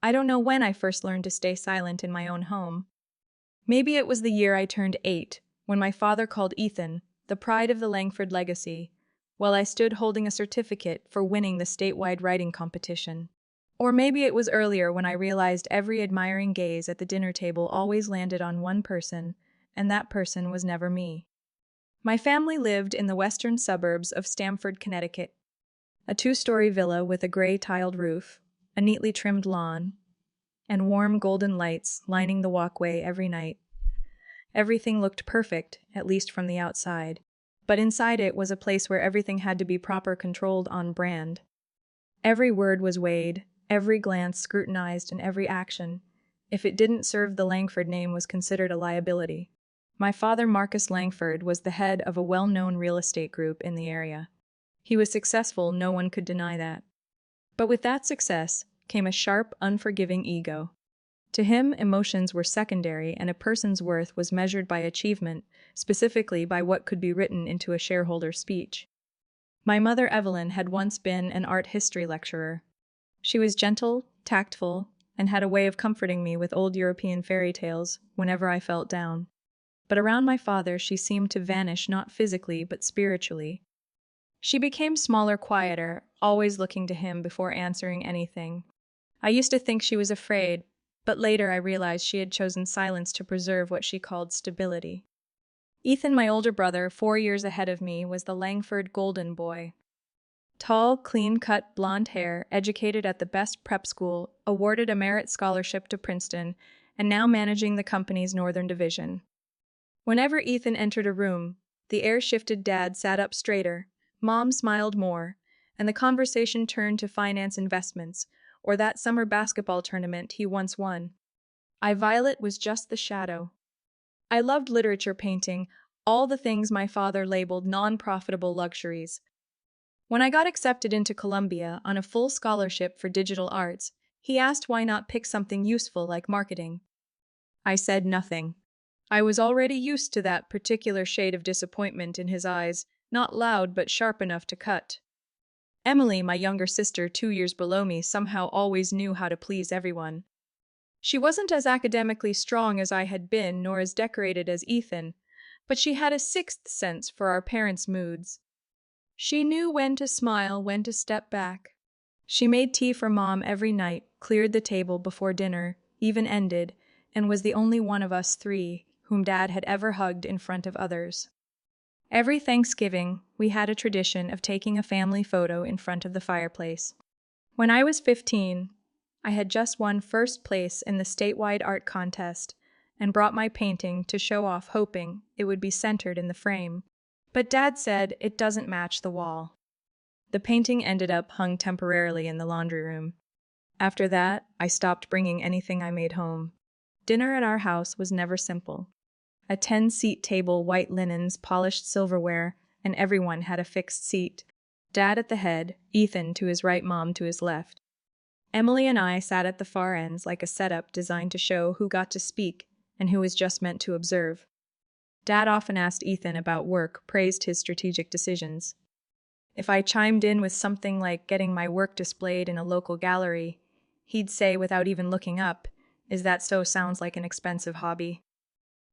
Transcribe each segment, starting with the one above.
I don't know when I first learned to stay silent in my own home. Maybe it was the year I turned 8, when my father called Ethan, the pride of the Langford legacy, while I stood holding a certificate for winning the statewide writing competition. Or maybe it was earlier when I realized every admiring gaze at the dinner table always landed on one person, and that person was never me. My family lived in the western suburbs of Stamford, Connecticut. A 2-story villa with a gray tiled roof, a neatly trimmed lawn, and warm golden lights lining the walkway every night. Everything looked perfect, at least from the outside. But inside it was a place where everything had to be proper controlled on brand. Every word was weighed, every glance scrutinized, and every action, if it didn't serve the Langford name, was considered a liability. My father, Marcus Langford, was the head of a well-known real estate group in the area. He was successful, no one could deny that. But with that success came a sharp, unforgiving ego. To him, emotions were secondary, and a person's worth was measured by achievement, specifically by what could be written into a shareholder speech. My mother, Evelyn, had once been an art history lecturer. She was gentle, tactful, and had a way of comforting me with old European fairy tales whenever I felt down. But around my father she seemed to vanish, not physically but spiritually. She became smaller, quieter, always looking to him before answering anything. I used to think she was afraid, but later I realized she had chosen silence to preserve what she called stability. Ethan, my older brother, 4 years ahead of me, was the Langford golden boy. Tall, clean-cut, blonde hair, educated at the best prep school, awarded a merit scholarship to Princeton, and now managing the company's northern division. Whenever Ethan entered a room, the air shifted. Dad sat up straighter, Mom smiled more, and the conversation turned to finance, investments, or that summer basketball tournament he once won. Violet was just the shadow. I loved literature, painting, all the things my father labeled non-profitable luxuries. When I got accepted into Columbia on a full scholarship for digital arts, he asked why not pick something useful like marketing. I said nothing. I was already used to that particular shade of disappointment in his eyes, not loud but sharp enough to cut. Emily, my younger sister 2 years below me, somehow always knew how to please everyone. She wasn't as academically strong as I had been, nor as decorated as Ethan, but she had a sixth sense for our parents' moods. She knew when to smile, when to step back. She made tea for Mom every night, cleared the table before dinner even ended, and was the only one of us 3 whom Dad had ever hugged in front of others. Every Thanksgiving, we had a tradition of taking a family photo in front of the fireplace. When I was 15, I had just won first place in the statewide art contest and brought my painting to show off, hoping it would be centered in the frame. But Dad said it doesn't match the wall. The painting ended up hung temporarily in the laundry room. After that, I stopped bringing anything I made home. Dinner at our house was never simple. A 10-seat table, white linens, polished silverware, and everyone had a fixed seat. Dad at the head, Ethan to his right, Mom to his left. Emily and I sat at the far ends like a setup designed to show who got to speak and who was just meant to observe. Dad often asked Ethan about work, praised his strategic decisions. If I chimed in with something like getting my work displayed in a local gallery, he'd say without even looking up, "Is that so? Sounds like an expensive hobby."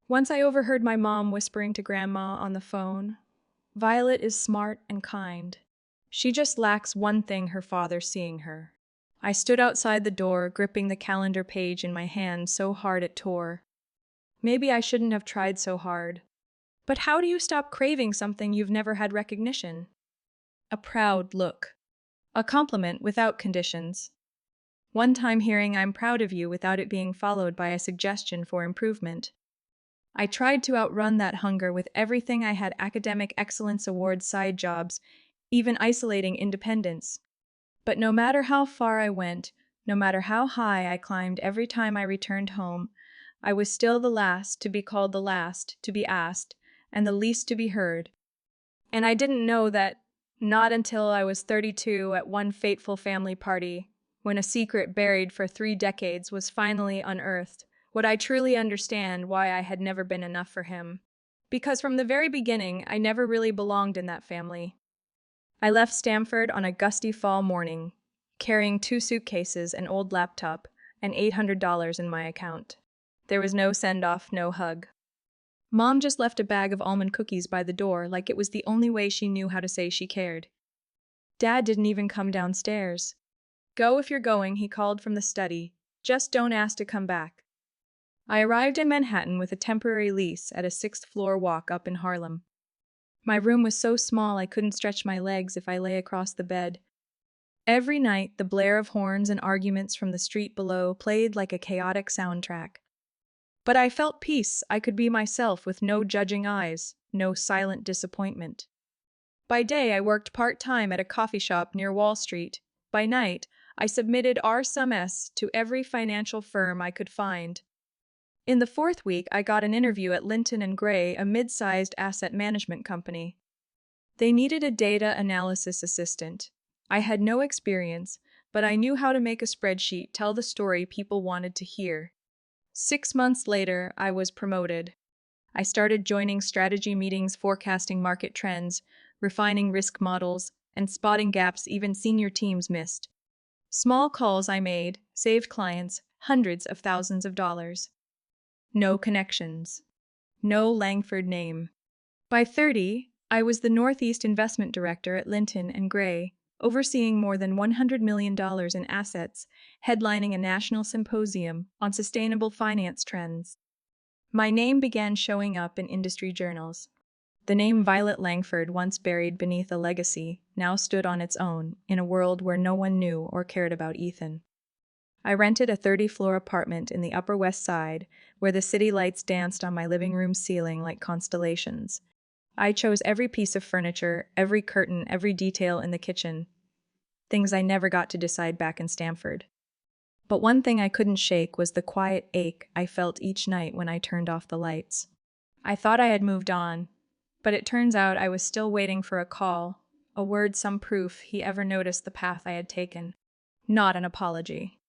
Once I overheard my mom whispering to Grandma on the phone, "Violet is smart and kind. She just lacks one thing her father's seeing her." I stood outside the door, gripping the calendar page in my hand so hard it tore. Maybe I shouldn't have tried so hard. But how do you stop craving something you've never had recognition? A proud look. A compliment without conditions. One time hearing "I'm proud of you" without it being followed by a suggestion for improvement. I tried to outrun that hunger with everything I had: academic excellence awards, side jobs, even isolating independence. But no matter how far I went, no matter how high I climbed, every time I returned home, I was still the last to be called, the last to be asked, and the least to be heard. And I didn't know that not until I was 32 at one fateful family party, when a secret buried for 3 decades was finally unearthed, would I truly understand why I had never been enough for him. Because from the very beginning, I never really belonged in that family. I left Stamford on a gusty fall morning, carrying 2 suitcases, an old laptop, and $800 in my account. There was no send-off, no hug. Mom just left a bag of almond cookies by the door like it was the only way she knew how to say she cared. Dad didn't even come downstairs. "Go if you're going," he called from the study. "Just don't ask to come back." I arrived in Manhattan with a temporary lease at a sixth-floor walk up in Harlem. My room was so small I couldn't stretch my legs if I lay across the bed. Every night, the blare of horns and arguments from the street below played like a chaotic soundtrack. But I felt peace. I could be myself with no judging eyes, no silent disappointment. By day, I worked part-time at a coffee shop near Wall Street. By night, I submitted R-S to every financial firm I could find. In the fourth week, I got an interview at Linton & Gray, a mid-sized asset management company. They needed a data analysis assistant. I had no experience, but I knew how to make a spreadsheet tell the story people wanted to hear. 6 months later, I was promoted. I started joining strategy meetings, forecasting market trends, refining risk models, and spotting gaps even senior teams missed. Small calls I made saved clients hundreds of thousands of dollars. No connections. No Langford name. By 30, I was the Northeast Investment Director at Linton & Gray, overseeing more than $100 million in assets, headlining a national symposium on sustainable finance trends. My name began showing up in industry journals. The name Violet Langford, once buried beneath a legacy, now stood on its own in a world where no one knew or cared about Ethan. I rented a 30-floor apartment in the Upper West Side, where the city lights danced on my living room ceiling like constellations. I chose every piece of furniture, every curtain, every detail in the kitchen. Things I never got to decide back in Stamford. But one thing I couldn't shake was the quiet ache I felt each night when I turned off the lights. I thought I had moved on, but it turns out I was still waiting for a call, a word, some proof he ever noticed the path I had taken. Not an apology.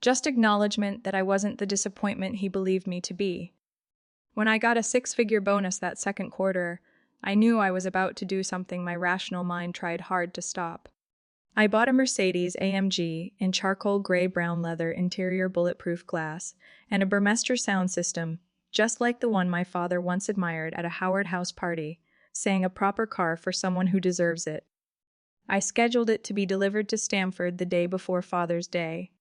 Just acknowledgement that I wasn't the disappointment he believed me to be. When I got a 6-figure bonus that second quarter, I knew I was about to do something my rational mind tried hard to stop. I bought a Mercedes-AMG in charcoal gray-brown leather interior bulletproof glass and a Burmester sound system, just like the one my father once admired at a Howard House party, saying a proper car for someone who deserves it. I scheduled it to be delivered to Stamford the day before Father's Day.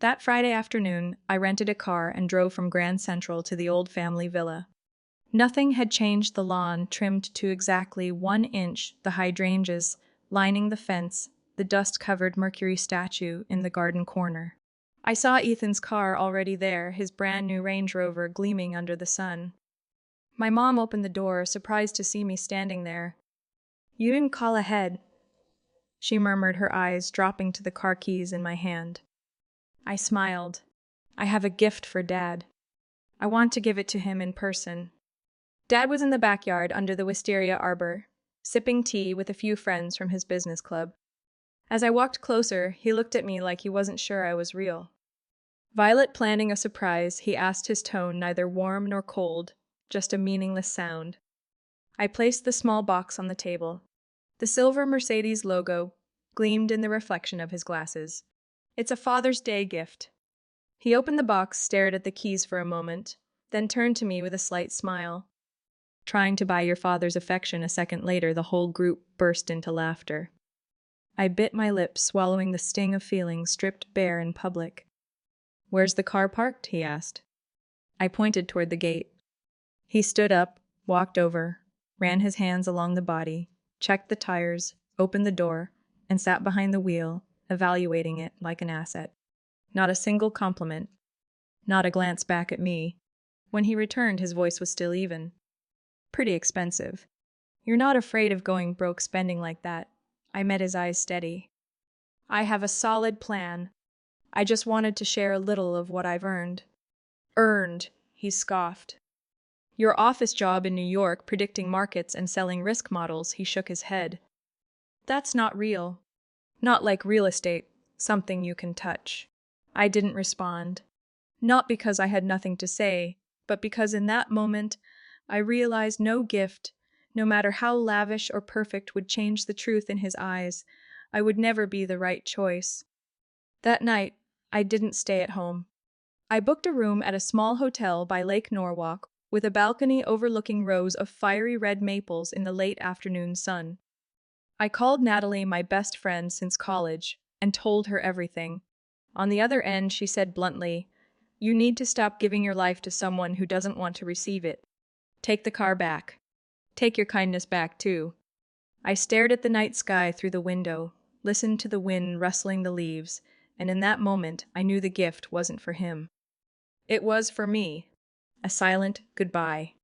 That Friday afternoon, I rented a car and drove from Grand Central to the old family villa. Nothing had changed: the lawn trimmed to exactly 1 inch, the hydrangeas lining the fence, the dust-covered Mercury statue in the garden corner. I saw Ethan's car already there, his brand-new Range Rover gleaming under the sun. My mom opened the door, surprised to see me standing there. "You didn't call ahead," she murmured, her eyes dropping to the car keys in my hand. I smiled. "I have a gift for Dad. I want to give it to him in person." Dad was in the backyard under the wisteria arbor, sipping tea with a few friends from his business club. As I walked closer, he looked at me like he wasn't sure I was real. "Violet planning a surprise?" he asked, his tone neither warm nor cold, just a meaningless sound. I placed the small box on the table. The silver Mercedes logo gleamed in the reflection of his glasses. "It's a Father's Day gift." He opened the box, stared at the keys for a moment, then turned to me with a slight smile. "Trying to buy your father's affection." A second later, the whole group burst into laughter. I bit my lip, swallowing the sting of feeling stripped bare in public. "Where's the car parked?" he asked. I pointed toward the gate. He stood up, walked over, ran his hands along the body, checked the tires, opened the door, and sat behind the wheel, evaluating it like an asset. Not a single compliment, not a glance back at me. When he returned, his voice was still even. "Pretty expensive. You're not afraid of going broke spending like that?" I met his eyes steady. "I have a solid plan. I just wanted to share a little of what I've earned." "Earned," he scoffed. "Your office job in New York, predicting markets and selling risk models." He shook his head. "That's not real. Not like real estate, something you can touch." I didn't respond. Not because I had nothing to say, but because in that moment I realized no gift, no matter how lavish or perfect, would change the truth in his eyes. I would never be the right choice. That night, I didn't stay at home. I booked a room at a small hotel by Lake Norwalk with a balcony overlooking rows of fiery red maples in the late afternoon sun. I called Natalie, my best friend since college, and told her everything. On the other end, she said bluntly, "You need to stop giving your life to someone who doesn't want to receive it. Take the car back. Take your kindness back, too." I stared at the night sky through the window, listened to the wind rustling the leaves, and in that moment I knew the gift wasn't for him. It was for me. A silent goodbye.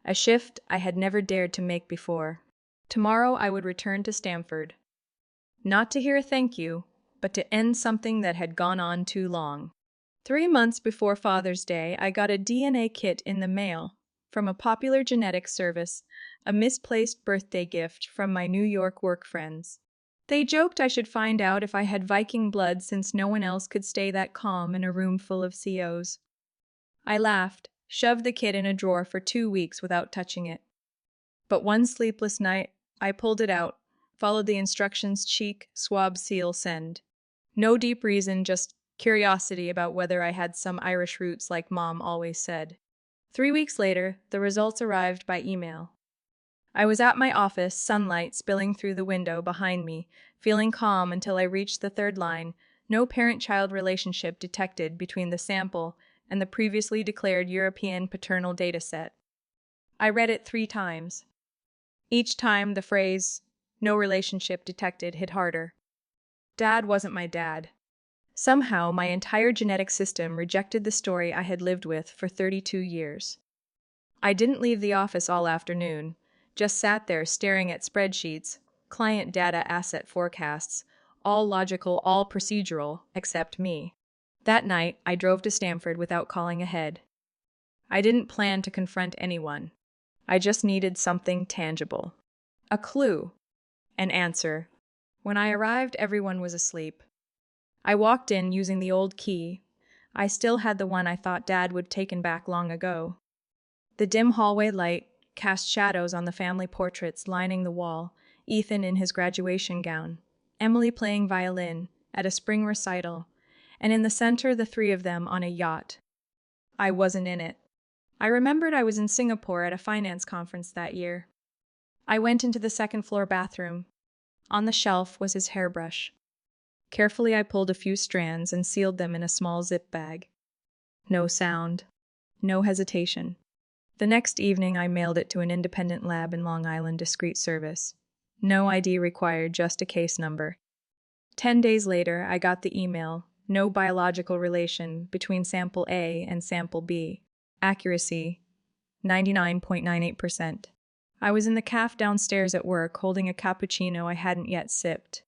A shift I had never dared to make before. Tomorrow I would return to Stamford. Not to hear a thank you, but to end something that had gone on too long. 3 months before Father's Day, I got a DNA kit in the mail from a popular genetics service, a misplaced birthday gift from my New York work friends. They joked I should find out if I had Viking blood since no one else could stay that calm in a room full of COs. I laughed, shoved the kit in a drawer for 2 weeks without touching it. But one sleepless night, I pulled it out, followed the instructions: cheek, swab, seal, send. No deep reason, just curiosity about whether I had some Irish roots like Mom always said. 3 weeks later, the results arrived by email. I was at my office, sunlight spilling through the window behind me, feeling calm until I reached the third line: no parent-child relationship detected between the sample and the previously declared European paternal dataset. I read it 3 times. Each time the phrase, "no relationship detected," hit harder. Dad wasn't my dad. Somehow, my entire genetic system rejected the story I had lived with for 32 years. I didn't leave the office all afternoon, just sat there staring at spreadsheets, client data, asset forecasts, all logical, all procedural, except me. That night, I drove to Stamford without calling ahead. I didn't plan to confront anyone. I just needed something tangible. A clue. An answer. When I arrived, everyone was asleep. I walked in using the old key. I still had the one I thought Dad would taken back long ago. The dim hallway light cast shadows on the family portraits lining the wall: Ethan in his graduation gown, Emily playing violin at a spring recital, and in the center the three of them on a yacht. I wasn't in it. I remembered I was in Singapore at a finance conference that year. I went into the second-floor bathroom. On the shelf was his hairbrush. Carefully, I pulled a few strands and sealed them in a small zip bag. No sound. No hesitation. The next evening, I mailed it to an independent lab in Long Island, discreet service. No ID required, just a case number. 10 days later, I got the email: no biological relation between sample A and sample B. Accuracy, 99.98%. I was in the cafe downstairs at work, holding a cappuccino I hadn't yet sipped.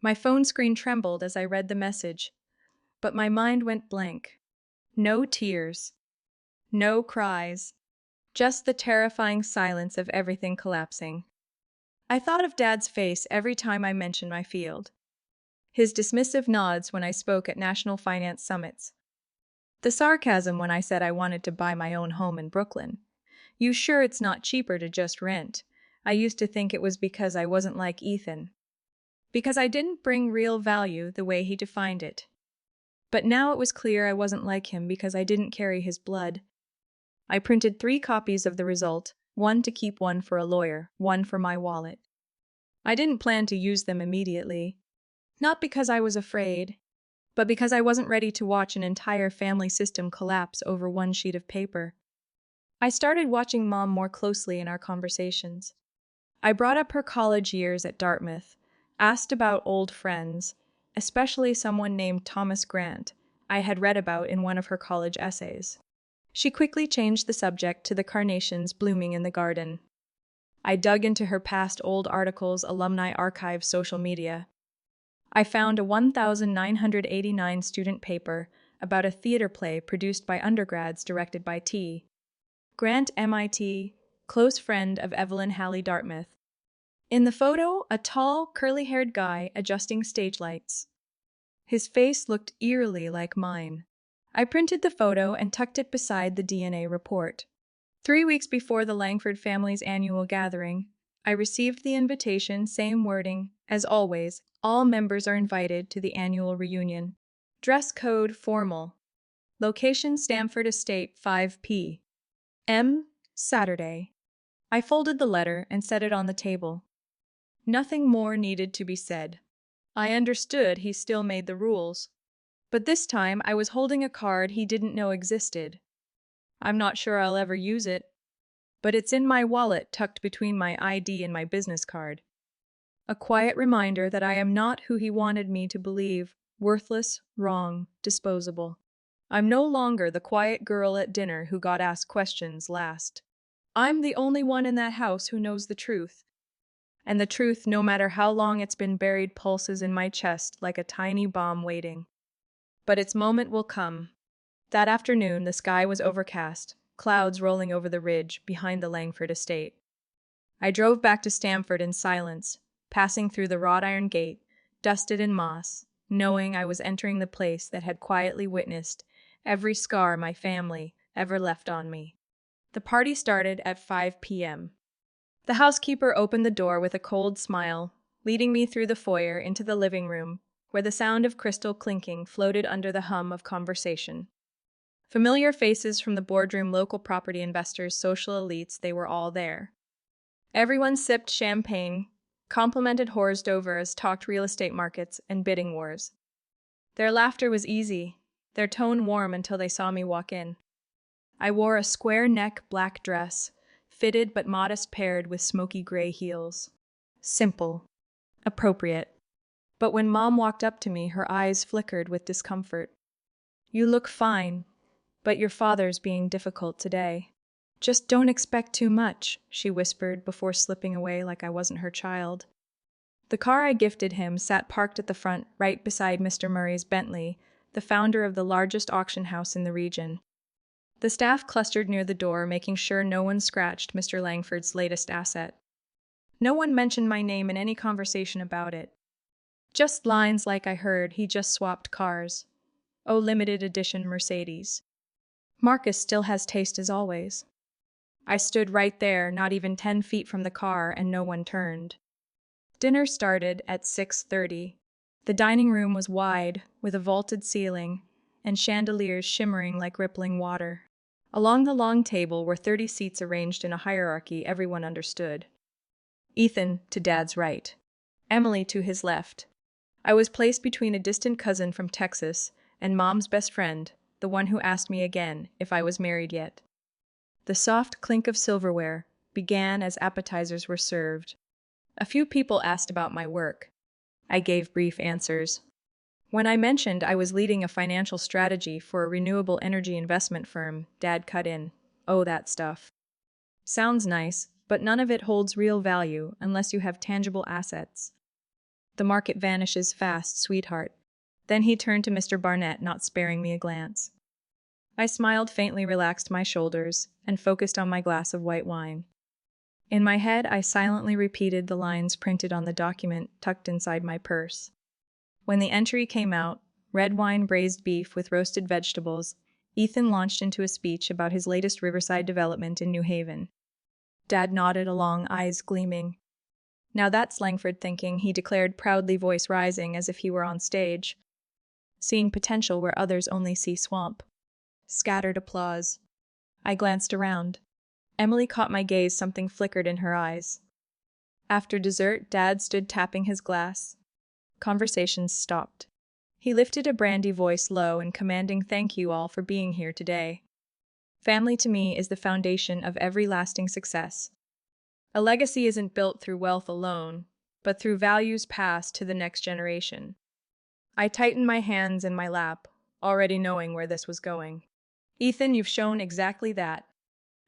My phone screen trembled as I read the message, but my mind went blank. No tears. No cries. Just the terrifying silence of everything collapsing. I thought of Dad's face every time I mentioned my field. His dismissive nods when I spoke at national finance summits. The sarcasm when I said I wanted to buy my own home in Brooklyn. "You sure it's not cheaper to just rent?" I used to think it was because I wasn't like Ethan. Because I didn't bring real value the way he defined it. But now it was clear I wasn't like him because I didn't carry his blood. I printed 3 copies of the result, one to keep, one for a lawyer, one for my wallet. I didn't plan to use them immediately. Not because I was afraid, but because I wasn't ready to watch an entire family system collapse over one sheet of paper. I started watching Mom more closely in our conversations. I brought up her college years at Dartmouth, asked about old friends, especially someone named Thomas Grant I had read about in one of her college essays. She quickly changed the subject to the carnations blooming in the garden. I dug into her past old articles, alumni archives, social media. I found a 1989 student paper about a theater play produced by undergrads directed by T. Grant, MIT, close friend of Evelyn Halley, Dartmouth. In the photo, a tall, curly-haired guy adjusting stage lights. His face looked eerily like mine. I printed the photo and tucked it beside the DNA report. 3 weeks before the Langford family's annual gathering, I received the invitation, same wording. As always, all members are invited to the annual reunion. Dress code formal. Location Stamford Estate 5 p.m. Saturday. I folded the letter and set it on the table. Nothing more needed to be said. I understood he still made the rules. But this time I was holding a card he didn't know existed. I'm not sure I'll ever use it, but it's in my wallet tucked between my ID and my business card. A quiet reminder that I am not who he wanted me to believe, worthless, wrong, disposable. I'm no longer the quiet girl at dinner who got asked questions last. I'm the only one in that house who knows the truth. And the truth, no matter how long it's been buried, pulses in my chest like a tiny bomb waiting. But its moment will come. That afternoon, the sky was overcast, clouds rolling over the ridge behind the Langford estate. I drove back to Stamford in silence, passing through the wrought iron gate, dusted in moss, knowing I was entering the place that had quietly witnessed every scar my family ever left on me. The party started at 5 p.m. The housekeeper opened the door with a cold smile, leading me through the foyer into the living room, where the sound of crystal clinking floated under the hum of conversation. Familiar faces from the boardroom, local property investors, social elites, they were all there. Everyone sipped champagne, complimented Horsdovers, talked real estate markets and bidding wars. Their laughter was easy, their tone warm until they saw me walk in. I wore a square-neck black dress, fitted but modest, paired with smoky gray heels. Simple. Appropriate. But when Mom walked up to me, her eyes flickered with discomfort. "You look fine, but your father's being difficult today. Just don't expect too much," she whispered before slipping away like I wasn't her child. The car I gifted him sat parked at the front, right beside Mr. Murray's Bentley, the founder of the largest auction house in the region. The staff clustered near the door, making sure no one scratched Mr. Langford's latest asset. No one mentioned my name in any conversation about it. Just lines like I heard he just swapped cars. Oh, limited edition Mercedes. Marcus still has taste as always. I stood right there, not even 10 feet from the car, and no one turned. Dinner started at 6:30. The dining room was wide, with a vaulted ceiling, and chandeliers shimmering like rippling water. Along the long table were 30 seats arranged in a hierarchy everyone understood. Ethan to Dad's right. Emily to his left. I was placed between a distant cousin from Texas and Mom's best friend, the one who asked me again if I was married yet. The soft clink of silverware began as appetizers were served. A few people asked about my work. I gave brief answers. When I mentioned I was leading a financial strategy for a renewable energy investment firm, Dad cut in. "Oh, that stuff. Sounds nice, but none of it holds real value unless you have tangible assets. The market vanishes fast, sweetheart." Then he turned to Mr. Barnett, not sparing me a glance. I smiled faintly, relaxed my shoulders, and focused on my glass of white wine. In my head, I silently repeated the lines printed on the document tucked inside my purse. When the entry came out, red wine, braised beef with roasted vegetables, Ethan launched into a speech about his latest riverside development in New Haven. Dad nodded along, eyes gleaming. "Now that's Langford thinking," he declared, proudly, voice rising as if he were on stage. "Seeing potential where others only see swamp." Scattered applause. I glanced around. Emily caught my gaze, something flickered in her eyes. After dessert, Dad stood tapping his glass. Conversations stopped. He lifted a brandy voice low and commanding, "Thank you all for being here today. Family to me is the foundation of every lasting success. A legacy isn't built through wealth alone, but through values passed to the next generation." I tightened my hands in my lap, already knowing where this was going. "Ethan, you've shown exactly that.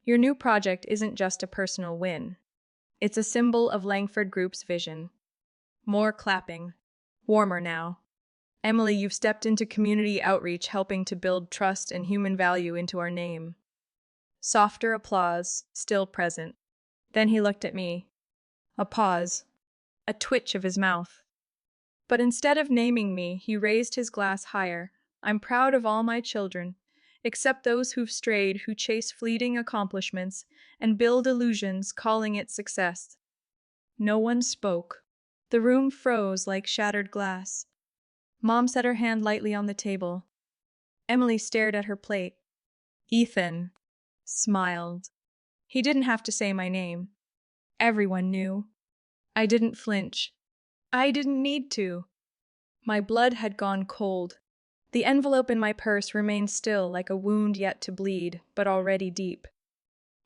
Your new project isn't just a personal win. It's a symbol of Langford Group's vision." More clapping. Warmer now. "Emily, you've stepped into community outreach, helping to build trust and human value into our name." Softer applause, still present. Then he looked at me. A pause. A twitch of his mouth. But instead of naming me, he raised his glass higher. "I'm proud of all my children, except those who've strayed, who chase fleeting accomplishments and build illusions, calling it success." No one spoke. The room froze like shattered glass. Mom set her hand lightly on the table. Emily stared at her plate. Ethan smiled. He didn't have to say my name. Everyone knew. I didn't flinch. I didn't need to. My blood had gone cold. The envelope in my purse remained still like a wound yet to bleed, but already deep.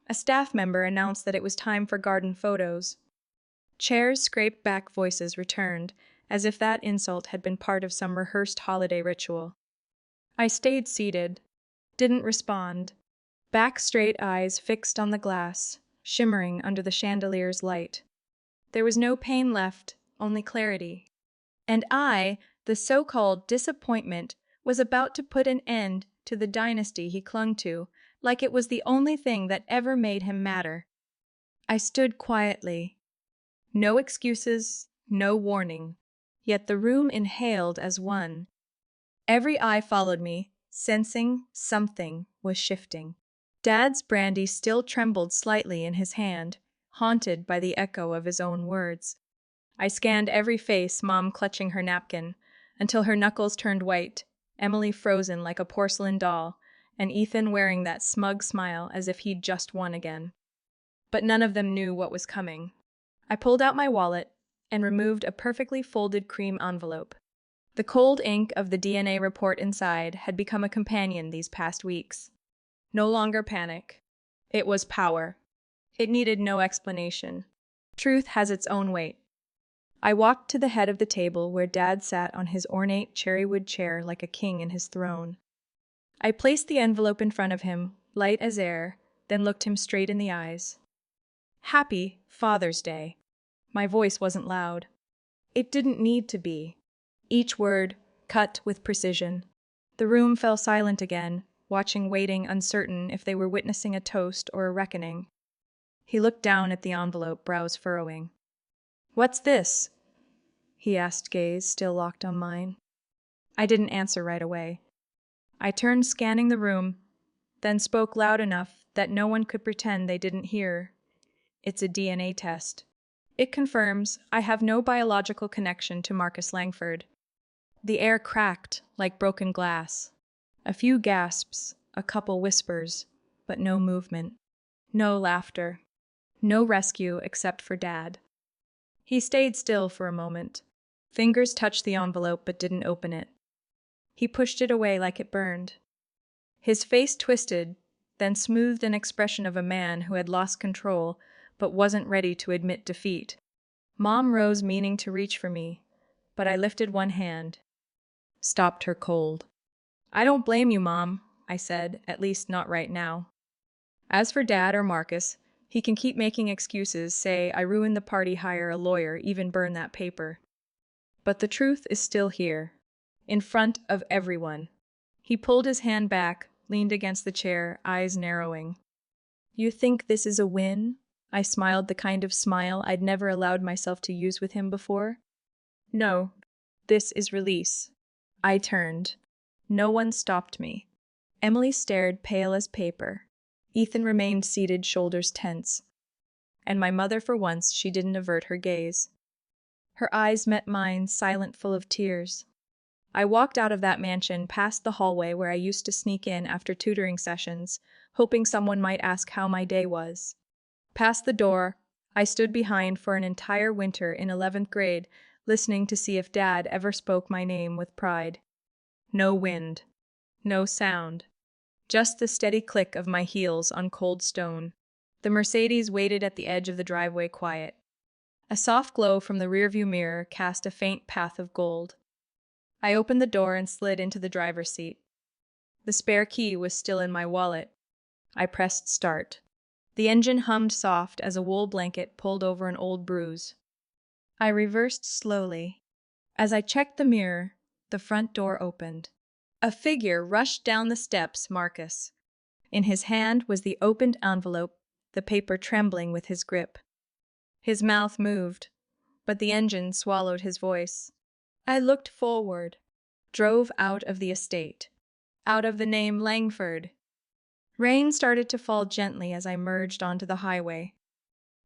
A staff member announced that it was time for garden photos. Chairs scraped back, voices returned, as if that insult had been part of some rehearsed holiday ritual. I stayed seated, didn't respond, back straight, eyes fixed on the glass, shimmering under the chandelier's light. There was no pain left, only clarity. And I, the so-called disappointment, was about to put an end to the dynasty he clung to, like it was the only thing that ever made him matter. I stood quietly. No excuses, no warning. Yet the room inhaled as one. Every eye followed me, sensing something was shifting. Dad's brandy still trembled slightly in his hand, haunted by the echo of his own words. I scanned every face, Mom clutching her napkin, until her knuckles turned white, Emily frozen like a porcelain doll, and Ethan wearing that smug smile as if he'd just won again. But none of them knew what was coming. I pulled out my wallet and removed a perfectly folded cream envelope. The cold ink of the DNA report inside had become a companion these past weeks. No longer panic. It was power. It needed no explanation. Truth has its own weight. I walked to the head of the table where Dad sat on his ornate cherrywood chair like a king in his throne. I placed the envelope in front of him, light as air, then looked him straight in the eyes. Happy Father's Day. My voice wasn't loud. It didn't need to be. Each word cut with precision. The room fell silent again, watching, waiting, uncertain if they were witnessing a toast or a reckoning. He looked down at the envelope, brows furrowing. "What's this?" he asked, gaze still locked on mine. I didn't answer right away. I turned, scanning the room, then spoke loud enough that no one could pretend they didn't hear. "It's a DNA test. It confirms I have no biological connection to Marcus Langford." The air cracked like broken glass. A few gasps, a couple whispers, but no movement. No laughter. No rescue except for Dad. He stayed still for a moment. Fingers touched the envelope but didn't open it. He pushed it away like it burned. His face twisted, then smoothed an expression of a man who had lost control but wasn't ready to admit defeat. Mom rose, meaning to reach for me, but I lifted one hand. Stopped her cold. "I don't blame you, Mom," I said, "at least not right now. As for Dad or Marcus, he can keep making excuses, say I ruined the party, hire a lawyer, even burn that paper. But the truth is still here, in front of everyone." He pulled his hand back, leaned against the chair, eyes narrowing. "You think this is a win?" I smiled, the kind of smile I'd never allowed myself to use with him before. "No, this is release." I turned. No one stopped me. Emily stared, pale as paper. Ethan remained seated, shoulders tense. And my mother, for once, she didn't avert her gaze. Her eyes met mine, silent, full of tears. I walked out of that mansion, past the hallway where I used to sneak in after tutoring sessions, hoping someone might ask how my day was. Past the door, I stood behind for an entire winter in 11th grade, listening to see if Dad ever spoke my name with pride. No wind. No sound. Just the steady click of my heels on cold stone. The Mercedes waited at the edge of the driveway, quiet. A soft glow from the rearview mirror cast a faint path of gold. I opened the door and slid into the driver's seat. The spare key was still in my wallet. I pressed start. The engine hummed soft as a wool blanket pulled over an old bruise. I reversed slowly. As I checked the mirror, the front door opened. A figure rushed down the steps, Marcus. In his hand was the opened envelope, the paper trembling with his grip. His mouth moved, but the engine swallowed his voice. I looked forward, drove out of the estate, out of the name Langford. Rain started to fall gently as I merged onto the highway.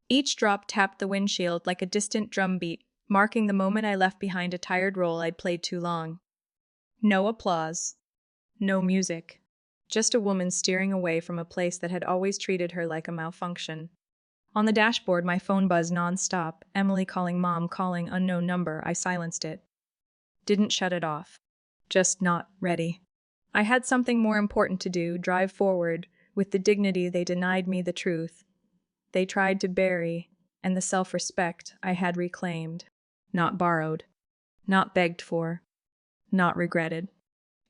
Each drop tapped the windshield like a distant drumbeat, marking the moment I left behind a tired role I'd played too long. No applause. No music. Just a woman steering away from a place that had always treated her like a malfunction. On the dashboard, my phone buzzed nonstop. Emily calling, Mom calling, unknown number. I silenced it. Didn't shut it off. Just not ready. I had something more important to do, drive forward, with the dignity they denied me, the truth they tried to bury, and the self-respect I had reclaimed. Not borrowed. Not begged for. Not regretted.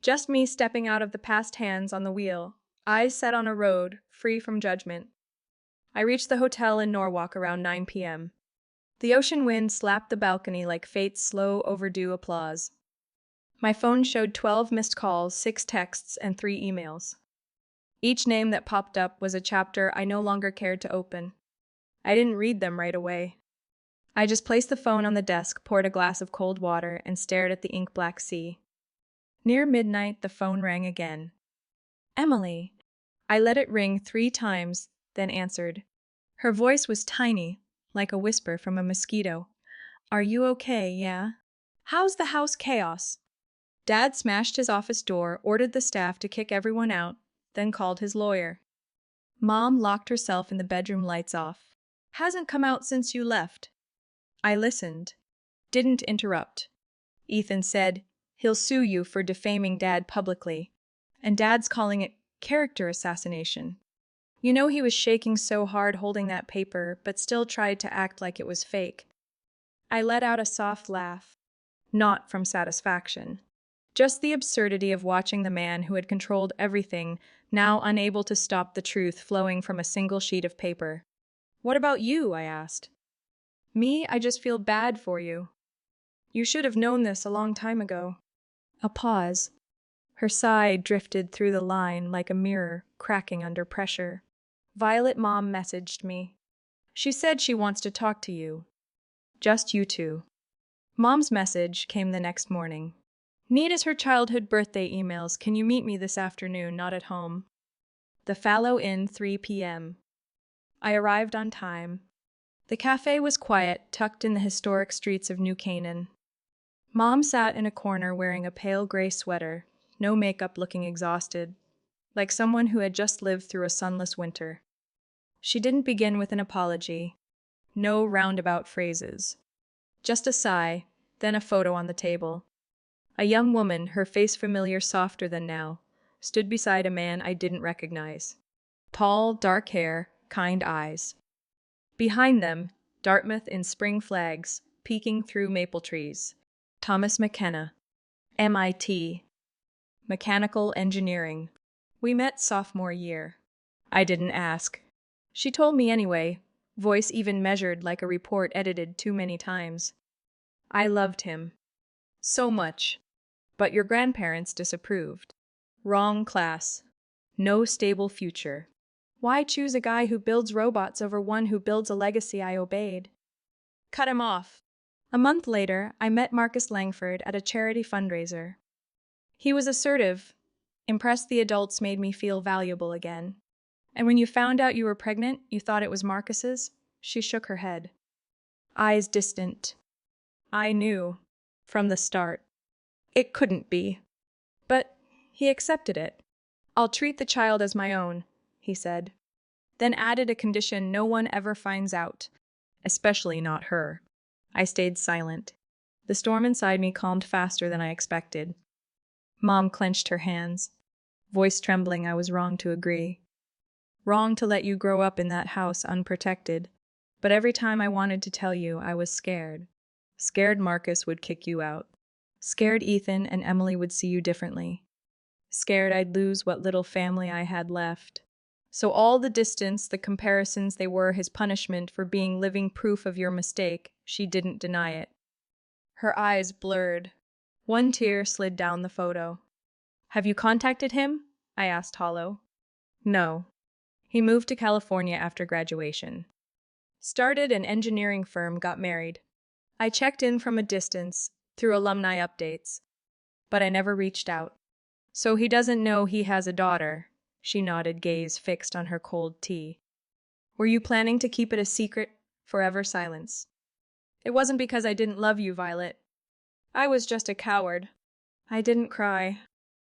Just me stepping out of the past, hands on the wheel, eyes set on a road, free from judgment. I reached the hotel in Norwalk around 9 p.m. The ocean wind slapped the balcony like fate's slow, overdue applause. My phone showed 12 missed calls, 6 texts, and 3 emails. Each name that popped up was a chapter I no longer cared to open. I didn't read them right away. I just placed the phone on the desk, poured a glass of cold water, and stared at the ink-black sea. Near midnight, the phone rang again. Emily. I let it ring 3 times, then answered. Her voice was tiny, like a whisper from a mosquito. Are you okay, yeah? How's the house? Chaos. Dad smashed his office door, ordered the staff to kick everyone out, then called his lawyer. Mom locked herself in the bedroom, lights off. Hasn't come out since you left. I listened. Didn't interrupt. Ethan said, he'll sue you for defaming Dad publicly. And Dad's calling it character assassination. You know, he was shaking so hard holding that paper, but still tried to act like it was fake. I let out a soft laugh. Not from satisfaction. Just the absurdity of watching the man who had controlled everything, now unable to stop the truth flowing from a single sheet of paper. What about you? I asked. Me, I just feel bad for you. You should have known this a long time ago. A pause. Her sigh drifted through the line like a mirror cracking under pressure. Violet, Mom messaged me. She said she wants to talk to you. Just you two. Mom's message came the next morning. Neat as her childhood birthday emails. Can you meet me this afternoon? Not at home. The Fallow Inn, 3 p.m. I arrived on time. The cafe was quiet, tucked in the historic streets of New Canaan. Mom sat in a corner wearing a pale gray sweater, no makeup, looking exhausted, like someone who had just lived through a sunless winter. She didn't begin with an apology. No roundabout phrases. Just a sigh, then a photo on the table. A young woman, her face familiar, softer than now, stood beside a man I didn't recognize. Tall, dark hair, kind eyes. Behind them, Dartmouth in spring flags, peeking through maple trees. Thomas McKenna. MIT. Mechanical engineering. We met sophomore year. I didn't ask. She told me anyway, voice even measured like a report edited too many times. I loved him. So much. But your grandparents disapproved. Wrong class. No stable future. Why choose a guy who builds robots over one who builds a legacy I obeyed? Cut him off. A month later, I met Marcus Langford at a charity fundraiser. He was assertive. Impressed the adults made me feel valuable again. And when you found out you were pregnant, you thought it was Marcus's? She shook her head. Eyes distant. I knew. From the start. It couldn't be. But he accepted it. I'll treat the child as my own, he said. Then added a condition: no one ever finds out. Especially not her. I stayed silent. The storm inside me calmed faster than I expected. Mom clenched her hands. Voice trembling, I was wrong to agree. Wrong to let you grow up in that house unprotected. But every time I wanted to tell you, I was scared. Scared Marcus would kick you out. Scared Ethan and Emily would see you differently. Scared I'd lose what little family I had left. So all the distance, the comparisons, they were his punishment for being living proof of your mistake. She didn't deny it. Her eyes blurred. One tear slid down the photo. Have you contacted him? I asked hollow. No. He moved to California after graduation. Started an engineering firm, got married. I checked in from a distance, through alumni updates. But I never reached out. So he doesn't know he has a daughter. She nodded, gaze fixed on her cold tea. Were you planning to keep it a secret? Forever silence. It wasn't because I didn't love you, Violet. I was just a coward. I didn't cry.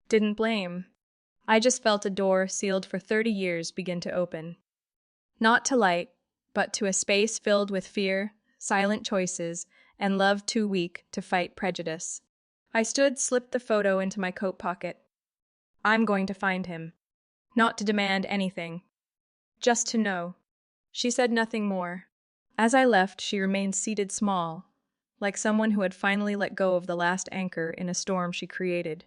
Didn't blame. I just felt a door sealed for 30 years begin to open. Not to light, but to a space filled with fear, silent choices, and love too weak to fight prejudice. I slipped the photo into my coat pocket. I'm going to find him. Not to demand anything. Just to know. She said nothing more. As I left, she remained seated small, like someone who had finally let go of the last anchor in a storm she created.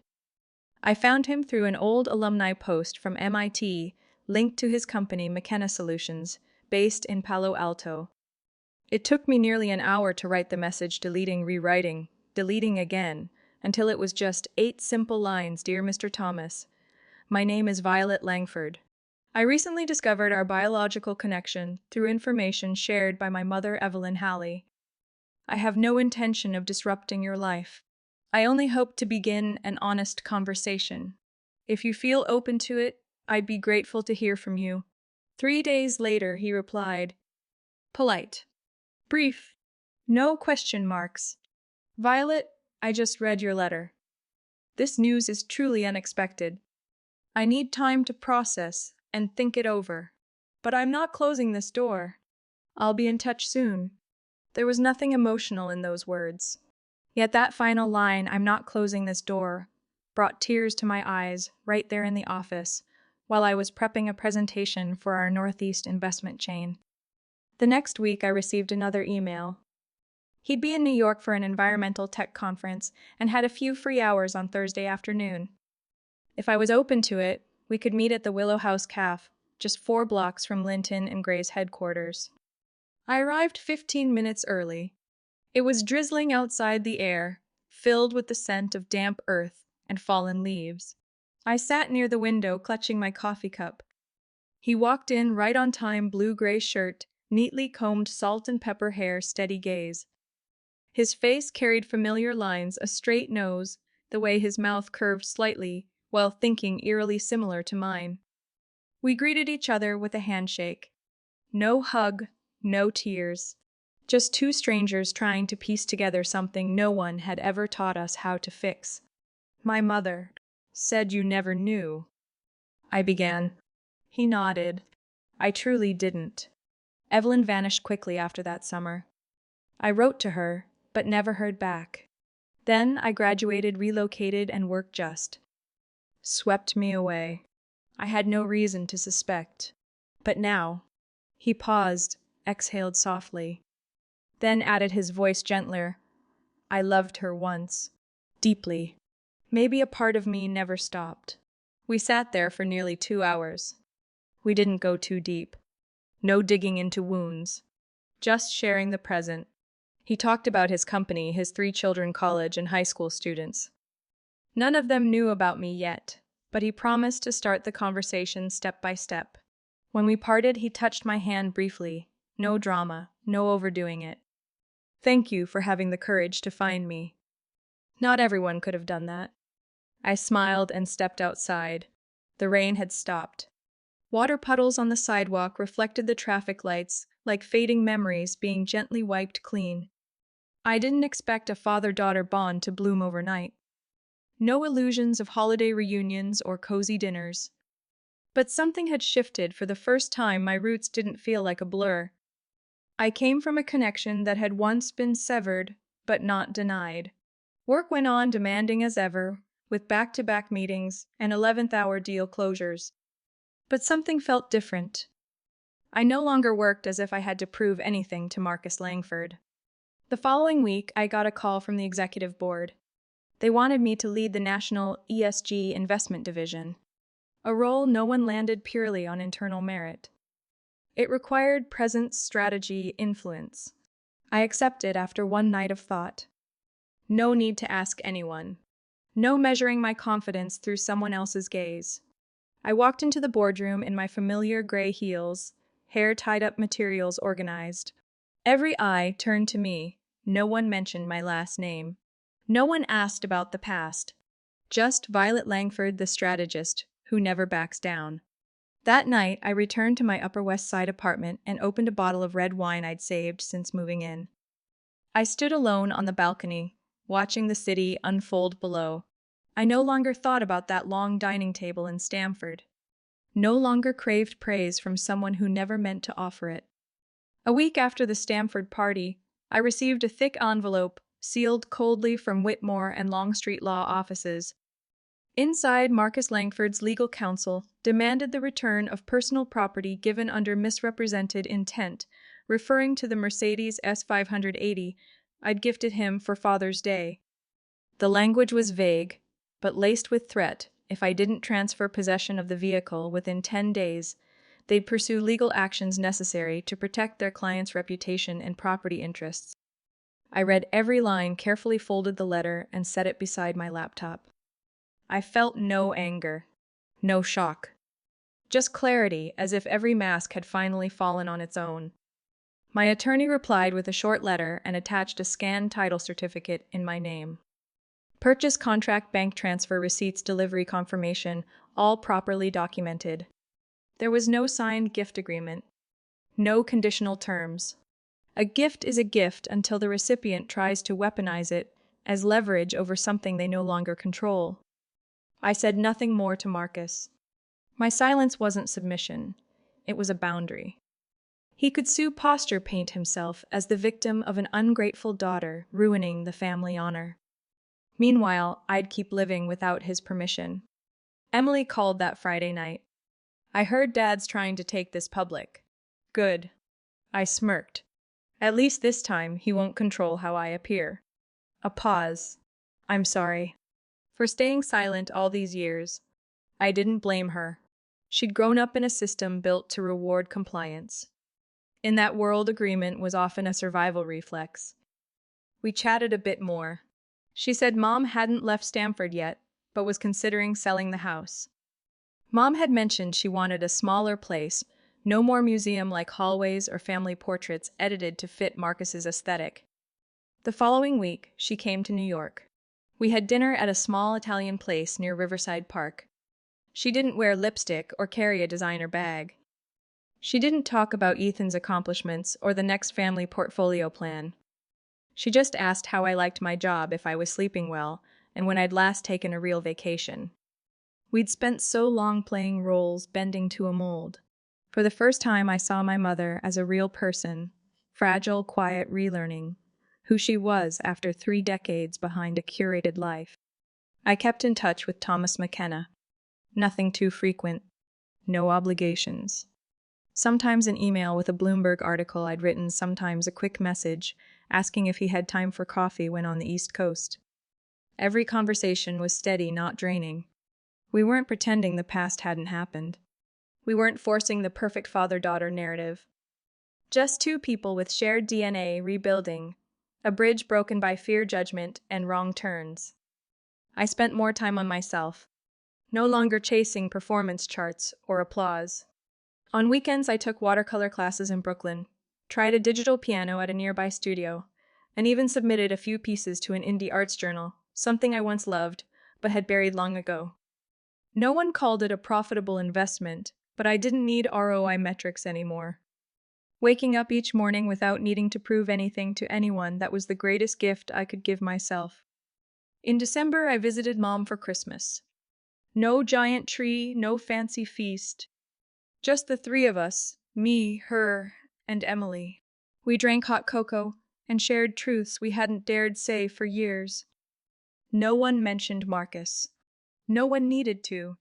I found him through an old alumni post from MIT linked to his company McKenna Solutions, based in Palo Alto. It took me nearly an hour to write the message, deleting, rewriting, deleting again, until it was just 8 simple lines. Dear Mr. Thomas, my name is Violet Langford. I recently discovered our biological connection through information shared by my mother, Evelyn Halley. I have no intention of disrupting your life. I only hope to begin an honest conversation. If you feel open to it, I'd be grateful to hear from you. 3 days later, he replied. Polite. Brief. No question marks. Violet, I just read your letter. This news is truly unexpected. I need time to process and think it over. But I'm not closing this door. I'll be in touch soon. There was nothing emotional in those words. Yet that final line, I'm not closing this door, brought tears to my eyes right there in the office while I was prepping a presentation for our Northeast investment chain. The next week, I received another email. He'd be in New York for an environmental tech conference and had a few free hours on Thursday afternoon. If I was open to it, we could meet at the Willow House Cafe, just 4 blocks from Linton and Gray's headquarters. I arrived 15 minutes early. It was drizzling outside, the air filled with the scent of damp earth and fallen leaves. I sat near the window, clutching my coffee cup. He walked in right on time, blue-gray shirt, neatly combed salt and pepper hair, steady gaze. His face carried familiar lines, a straight nose, the way his mouth curved slightly, while thinking eerily similar to mine. We greeted each other with a handshake. No hug, no tears. Just 2 strangers trying to piece together something no one had ever taught us how to fix. My mother said you never knew. I began. He nodded. I truly didn't. Evelyn vanished quickly after that summer. I wrote to her, but never heard back. Then I graduated, relocated, and work just swept me away. I had no reason to suspect. But now. He paused, exhaled softly, then added, his voice gentler. I loved her once. Deeply. Maybe a part of me never stopped. We sat there for nearly 2 hours. We didn't go too deep. No digging into wounds. Just sharing the present. He talked about his company, his 3 children, college and high school students. None of them knew about me yet, but he promised to start the conversation step by step. When we parted, he touched my hand briefly. No drama, no overdoing it. Thank you for having the courage to find me. Not everyone could have done that. I smiled and stepped outside. The rain had stopped. Water puddles on the sidewalk reflected the traffic lights, like fading memories being gently wiped clean. I didn't expect a father-daughter bond to bloom overnight. No illusions of holiday reunions or cozy dinners. But something had shifted. For the first time, my roots didn't feel like a blur. I came from a connection that had once been severed, but not denied. Work went on, demanding as ever, with back-to-back meetings and 11th-hour deal closures. But something felt different. I no longer worked as if I had to prove anything to Marcus Langford. The following week, I got a call from the executive board. They wanted me to lead the National ESG Investment Division, a role no one landed purely on internal merit. It required presence, strategy, influence. I accepted after one night of thought. No need to ask anyone. No measuring my confidence through someone else's gaze. I walked into the boardroom in my familiar gray heels, hair tied up, materials organized. Every eye turned to me. No one mentioned my last name. No one asked about the past. Just Violet Langford, the strategist, who never backs down. That night, I returned to my Upper West Side apartment and opened a bottle of red wine I'd saved since moving in. I stood alone on the balcony, watching the city unfold below. I no longer thought about that long dining table in Stamford. No longer craved praise from someone who never meant to offer it. A week after the Stamford party, I received a thick envelope, sealed coldly from Whitmore and Longstreet law offices. Inside, Marcus Langford's legal counsel demanded the return of personal property given under misrepresented intent, referring to the Mercedes S580 I'd gifted him for Father's Day. The language was vague, but laced with threat. If I didn't transfer possession of the vehicle within 10 days, they'd pursue legal actions necessary to protect their client's reputation and property interests. I read every line, carefully folded the letter, and set it beside my laptop. I felt no anger, no shock. Just clarity, as if every mask had finally fallen on its own. My attorney replied with a short letter and attached a scanned title certificate in my name. Purchase contract, bank transfer receipts, delivery confirmation, all properly documented. There was no signed gift agreement. No conditional terms. A gift is a gift until the recipient tries to weaponize it as leverage over something they no longer control. I said nothing more to Marcus. My silence wasn't submission. It was a boundary. He could sue Posture Paint himself as the victim of an ungrateful daughter ruining the family honor. Meanwhile, I'd keep living without his permission. Emily called that Friday night. I heard Dad's trying to take this public. Good. I smirked. At least this time he won't control how I appear. A pause. I'm sorry. For staying silent all these years. I didn't blame her. She'd grown up in a system built to reward compliance. In that world, agreement was often a survival reflex. We chatted a bit more. She said Mom hadn't left Stamford yet, but was considering selling the house. Mom had mentioned she wanted a smaller place, no more museum-like hallways or family portraits edited to fit Marcus's aesthetic. The following week, she came to New York. We had dinner at a small Italian place near Riverside Park. She didn't wear lipstick or carry a designer bag. She didn't talk about Ethan's accomplishments or the next family portfolio plan. She just asked how I liked my job, if I was sleeping well, and when I'd last taken a real vacation. We'd spent so long playing roles, bending to a mold. For the first time, I saw my mother as a real person, fragile, quiet, relearning who she was after 3 decades behind a curated life. I kept in touch with Thomas McKenna. Nothing too frequent. No obligations. Sometimes an email with a Bloomberg article I'd written, sometimes a quick message asking if he had time for coffee when on the East Coast. Every conversation was steady, not draining. We weren't pretending the past hadn't happened. We weren't forcing the perfect father-daughter narrative. Just 2 people with shared DNA rebuilding, a bridge broken by fear, judgment, and wrong turns. I spent more time on myself, no longer chasing performance charts or applause. On weekends, I took watercolor classes in Brooklyn, tried a digital piano at a nearby studio, and even submitted a few pieces to an indie arts journal, something I once loved but had buried long ago. No one called it a profitable investment, but I didn't need ROI metrics anymore. Waking up each morning without needing to prove anything to anyone, that was the greatest gift I could give myself. In December, I visited Mom for Christmas. No giant tree, no fancy feast. Just the 3 of us, me, her, and Emily. We drank hot cocoa and shared truths we hadn't dared say for years. No one mentioned Marcus. No one needed to.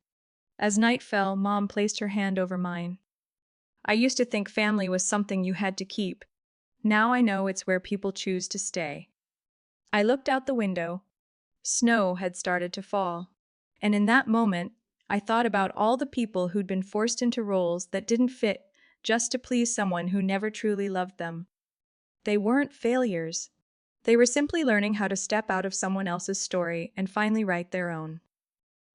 As night fell, Mom placed her hand over mine. I used to think family was something you had to keep. Now I know it's where people choose to stay. I looked out the window. Snow had started to fall. And in that moment, I thought about all the people who'd been forced into roles that didn't fit just to please someone who never truly loved them. They weren't failures. They were simply learning how to step out of someone else's story and finally write their own.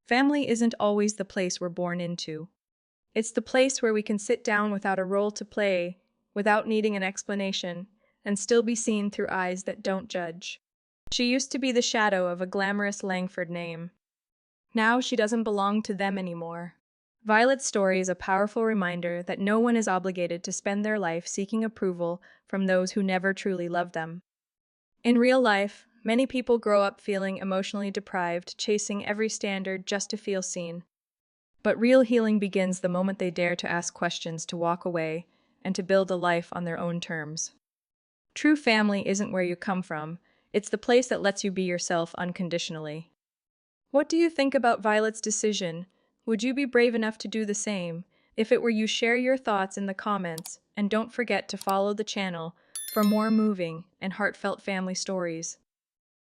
Family isn't always the place we're born into. It's the place where we can sit down without a role to play, without needing an explanation, and still be seen through eyes that don't judge. She used to be the shadow of a glamorous Langford name. Now she doesn't belong to them anymore. Violet's story is a powerful reminder that no one is obligated to spend their life seeking approval from those who never truly loved them. In real life, Many people grow up feeling emotionally deprived, chasing every standard just to feel seen. But real healing begins the moment they dare to ask questions, to walk away, and to build a life on their own terms. True family isn't where you come from, it's the place that lets you be yourself unconditionally. What do you think about Violet's decision? Would you be brave enough to do the same? If it were you, share your thoughts in the comments, and don't forget to follow the channel for more moving and heartfelt family stories.